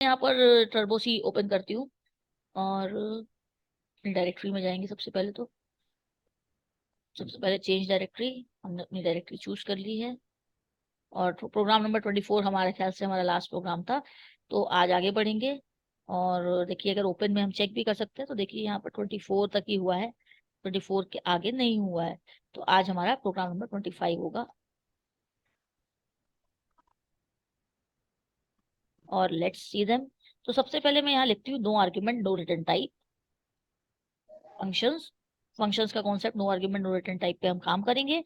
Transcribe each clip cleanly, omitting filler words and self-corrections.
यहाँ पर टर्बो सी ओपन करती हूँ और डायरेक्टरी में जाएंगे। सबसे पहले चेंज डायरेक्टरी, हमने अपनी डायरेक्टरी चूज कर ली है। और प्रोग्राम नंबर 24 हमारे ख्याल से हमारा लास्ट प्रोग्राम था, तो आज आगे बढ़ेंगे। और देखिए, अगर ओपन में हम चेक भी कर सकते हैं तो देखिए यहाँ पर 24 तक ही हुआ है, 24 के आगे नहीं हुआ है। तो आज हमारा प्रोग्राम नंबर 25 होगा। और लेट्स सी देम। तो सबसे पहले मैं यहाँ लिखती हूँ no argument no return type. Functions, functions का concept no argument no return type पे हम काम करेंगे।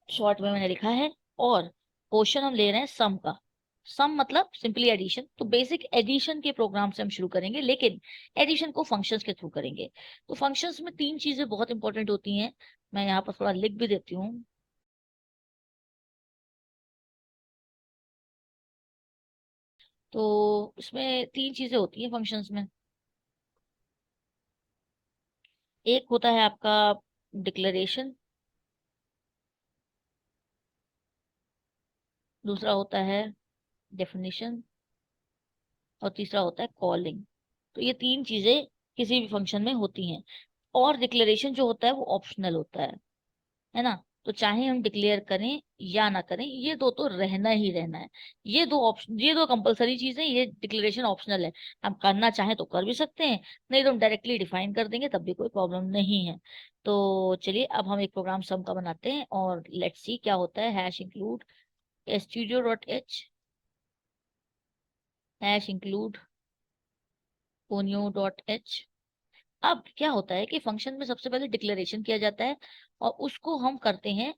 शॉर्ट में मैंने लिखा है। और क्वेश्चन हम ले रहे हैं सम का। सम मतलब सिंपली एडिशन, तो बेसिक एडिशन के प्रोग्राम से हम शुरू करेंगे, लेकिन एडिशन को फंक्शंस के थ्रू करेंगे। तो फंक्शंस में तीन चीजें बहुत इंपॉर्टेंट होती हैं, मैं यहाँ पर थोड़ा लिख भी देती हूँ। तो इसमें तीन चीजें होती हैं फंक्शंस में। एक होता है आपका डिक्लेरेशन, दूसरा होता है डेफिनेशन, और तीसरा होता है कॉलिंग। तो ये तीन चीजें किसी भी फंक्शन में होती हैं। और डिक्लेरेशन जो होता है वो ऑप्शनल होता है ना। तो चाहे हम डिक्लेयर करें या ना करें, ये दो तो रहना ही रहना है। ये दो कंपलसरी चीजें, ये डिक्लेरेशन ऑप्शनल है। हम करना चाहें तो कर भी सकते हैं, नहीं तो हम डायरेक्टली डिफाइन कर देंगे, तब भी कोई प्रॉब्लम नहीं है। तो चलिए अब हम एक प्रोग्राम सम का बनाते हैं और लेट्स सी क्या होता है। Hash include studio.h, hash include ponyo.h। अब क्या होता है कि फंक्शन में सबसे पहले डिक्लेरेशन किया जाता है, और उसको हम करते हैं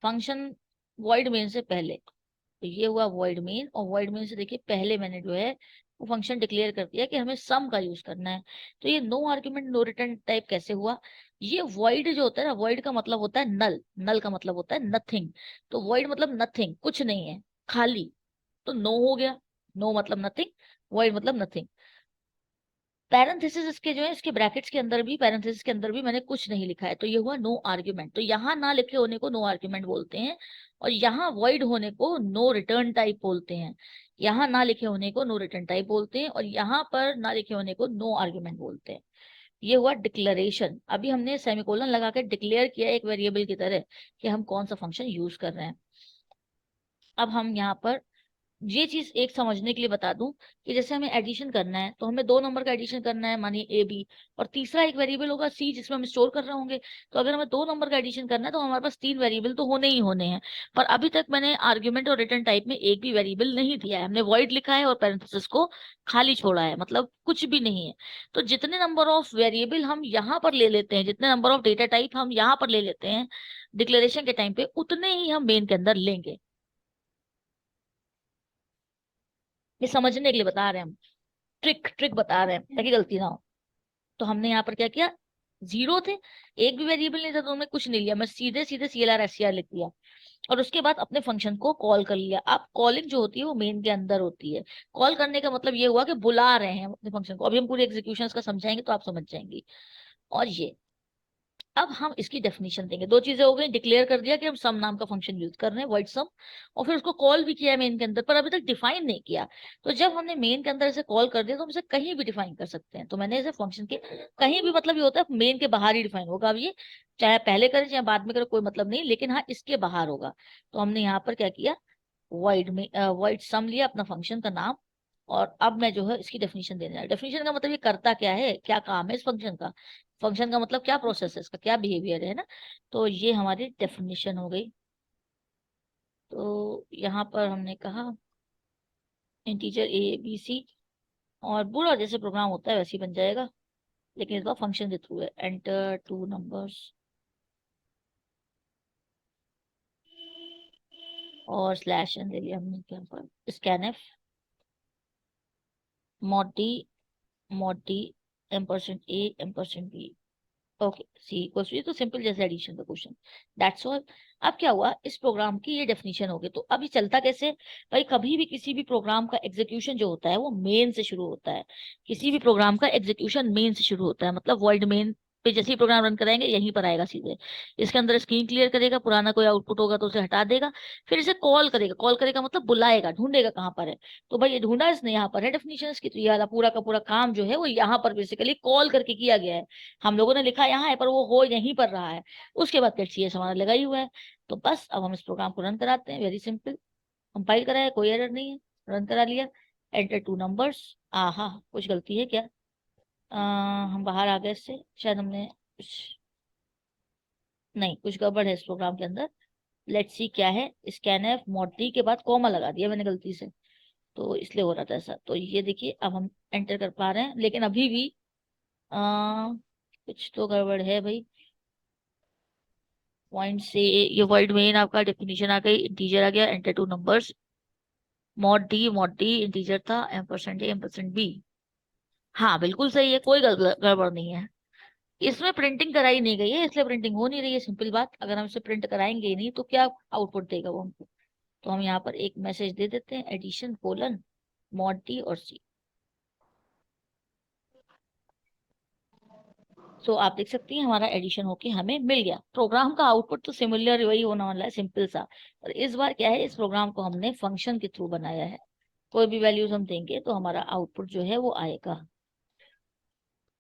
फंक्शन वॉइड मेन से पहले। तो ये हुआ वॉइड मेन, और वॉइड मेन से देखिए पहले मैंने जो है वो फंक्शन डिक्लेयर कर दिया कि हमें सम का यूज करना है। तो ये no argument no return type कैसे हुआ। ये वॉइड जो होता है ना, वॉइड का मतलब होता है नल, नल का मतलब होता है नथिंग। तो वॉइड मतलब नथिंग, कुछ नहीं है, खाली। तो नो हो गया, नो मतलब नथिंग, वॉइड मतलब नथिंग। पैरेंथेसिस इसके जो है, इसके ब्रैकेट्स के अंदर भी, पैरेंथेसिस के अंदर भी मैंने कुछ नहीं लिखा है, तो ये हुआ नो आर्ग्यूमेंट। तो यहाँ ना लिखे होने को नो आर्ग्यूमेंट बोलते हैं, और यहाँ वॉइड होने को नो रिटर्न टाइप बोलते हैं। यहाँ ना लिखे होने को नो रिटर्न टाइप बोलते हैं, और यहाँ पर ना लिखे होने को नो आर्ग्यूमेंट बोलते हैं। ये हुआ डिक्लेरेशन। अभी हमने सेमीकोलन लगा के डिक्लेयर किया एक वेरिएबल की तरह कि हम कौन सा फंक्शन यूज कर रहे हैं। अब हम यहाँ पर ये चीज एक समझने के लिए बता दूं कि जैसे हमें एडिशन करना है, तो हमें दो नंबर का एडिशन करना है, मानिए ए बी, और तीसरा एक वेरिएबल होगा सी जिसमें हम स्टोर कर रहे होंगे। तो अगर हमें दो नंबर का एडिशन करना है तो हमारे पास तीन वेरिएबल तो होने ही होने हैं। पर अभी तक मैंने आर्ग्यूमेंट और रिटर्न टाइप में एक भी वेरिएबल नहीं दिया है, हमने वॉइड लिखा है और पैरेंथेसिस को खाली छोड़ा है, मतलब कुछ भी नहीं है। तो जितने नंबर ऑफ वेरिएबल हम यहाँ पर ले लेते हैं, जितने नंबर ऑफ डेटा टाइप हम यहाँ पर ले लेते हैं डिक्लेरेशन के टाइम पे, उतने ही हम मेन के अंदर लेंगे। ये समझने के लिए बता रहे हैं हम, ट्रिक ट्रिक बता रहे हैं ताकि गलती ना हो। तो हमने यहाँ पर क्या किया, जीरो थे, एक भी वेरिएबल नहीं था, तो हमने कुछ नहीं लिया, मैं सीधे सीधे CLR SCR लिख दिया। और उसके बाद अपने फंक्शन को कॉल कर लिया। अब कॉलिंग जो होती है वो मेन के अंदर होती है। कॉल करने का मतलब ये हुआ कि बुला रहे हैं हम अपने फंक्शन को। अभी हम पूरे एग्जीक्यूशन का समझाएंगे तो आप समझ जाएंगे। और ये अब हम इसकी डेफिनेशन देंगे। दो चीजें हो गई, डिक्लेयर कर दिया कि हम सम नाम का फंक्शन यूज कर रहे हैं, वाइड सम, और फिर उसको कॉल भी किया मेन के अंदर, पर अभी तक डिफाइन नहीं किया। तो जब हमने मेन के अंदर इसे कॉल कर दिया तो हम इसे कहीं भी डिफाइन कर सकते हैं। तो मैंने इसे फंक्शन के कहीं भी, मतलब ये होता है मेन के बाहर ही डिफाइन होगा। अब ये चाहे पहले करें चाहे बाद में करें कोई मतलब नहीं, लेकिन हाँ इसके बाहर होगा। तो हमने यहाँ पर क्या किया, वाइड में वाइड सम लिया अपना फंक्शन का नाम। और अब मैं जो है इसकी डेफिनेशन देने जा रहा। डेफिनेशन का मतलब ये करता क्या है, क्या काम है इस फंक्शन का। फंक्शन का मतलब क्या प्रोसेस है इसका, क्या बिहेवियर है ना। तो ये हमारी डेफिनेशन हो गई। तो यहाँ पर हमने कहा इंटीजर ABC, और पूरा जैसे प्रोग्राम होता है वैसे ही बन जाएगा, लेकिन इस बार फंक्शन के थ्रू है। एंटर टू नंबर्स, और स्लैश एन ले लिया हमने क्या पर, scanf mod D %A %B। Okay, C equals to, तो सिंपल जैसे एडिशन का क्वेश्चन, दैट्स ऑल। अब क्या हुआ, इस प्रोग्राम की ये डेफिनेशन हो गई। तो अब ये चलता कैसे भाई, कभी भी किसी भी प्रोग्राम का एग्जीक्यूशन जो होता है वो मेन से शुरू होता है। किसी भी प्रोग्राम का एग्जीक्यूशन मेन से शुरू होता है, मतलब वर्ल्ड मेन पे जैसे ही प्रोग्राम रन कराएंगे यहीं पर आएगा सीधे। इसके अंदर स्क्रीन क्लियर करेगा, पुराना कोई आउटपुट होगा तो उसे हटा देगा, फिर इसे कॉल करेगा। कॉल करेगा मतलब बुलाएगा, ढूंढेगा कहाँ पर है। तो भाई ये ढूंढा इसने यहाँ पर है डेफिनेशन की, तो ये वाला पूरा का पूरा काम जो है वो यहाँ पर बेसिकली कॉल करके किया गया है। हम लोगों ने लिखा यहाँ है पर वो हो यहीं पर रहा है। उसके बाद सी हमारा लगा ही हुआ है। तो बस अब हम इस प्रोग्राम को रन कराते हैं, वेरी सिंपल। कंपाइल कराया, कोई एरर नहीं है, रन करा लिया। Enter two numbers. आहा, कुछ गलती है क्या? हम बाहर आ गए इससे, शायद हमने कुछ, नहीं कुछ गड़बड़ है इस प्रोग्राम के अंदर। लेट्स सी क्या है। स्कैनफ मोडी के बाद कॉमा लगा दिया मैंने गलती से, तो इसलिए हो रहा था ऐसा। तो ये देखिए अब हम एंटर कर पा रहे हैं, लेकिन अभी भी कुछ तो गड़बड़ है भाई। पॉइंट से ये वर्ड मेन आपका डेफिनेशन आ गई, इंटीजर आ गया, enter two numbers. Mod D integer था, एम परसेंट बी। हाँ बिल्कुल सही है, कोई गड़बड़ नहीं है। इसमें प्रिंटिंग कराई नहीं गई है, इसलिए प्रिंटिंग हो नहीं रही है। सिंपल बात, अगर हम इसे प्रिंट कराएंगे ही नहीं तो क्या आउटपुट देगा वो हमको? तो हम यहाँ पर एक मैसेज दे देते हैं, एडिशन कोलन मॉड डी और सी। सो आप देख सकती हैं हमारा एडिशन होके हमें मिल गया। प्रोग्राम का आउटपुट तो सिमिलर वही होने वाला है, सिंपल सा। और इस बार क्या है, इस प्रोग्राम को हमने फंक्शन के थ्रू बनाया है। कोई भी वैल्यूज हम देंगे तो हमारा आउटपुट जो है वो आएगा।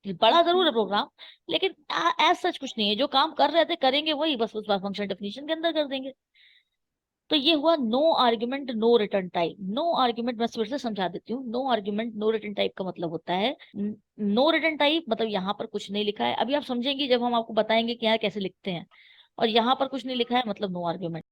बड़ा जरूर है प्रोग्राम, लेकिन एज सच कुछ नहीं है। जो काम कर रहे थे करेंगे वही, बस उस बार फंक्शन डेफिनेशन के अंदर कर देंगे। तो ये हुआ no argument no return type. No argument मैं फिर से समझा देती हूँ। No argument no return type का मतलब होता है, नो रिटर्न टाइप मतलब यहाँ पर कुछ नहीं लिखा है। अभी आप समझेंगे जब हम आपको बताएंगे कि यहाँ कैसे लिखते हैं। और यहाँ पर कुछ नहीं लिखा है मतलब नो आर्ग्यूमेंट।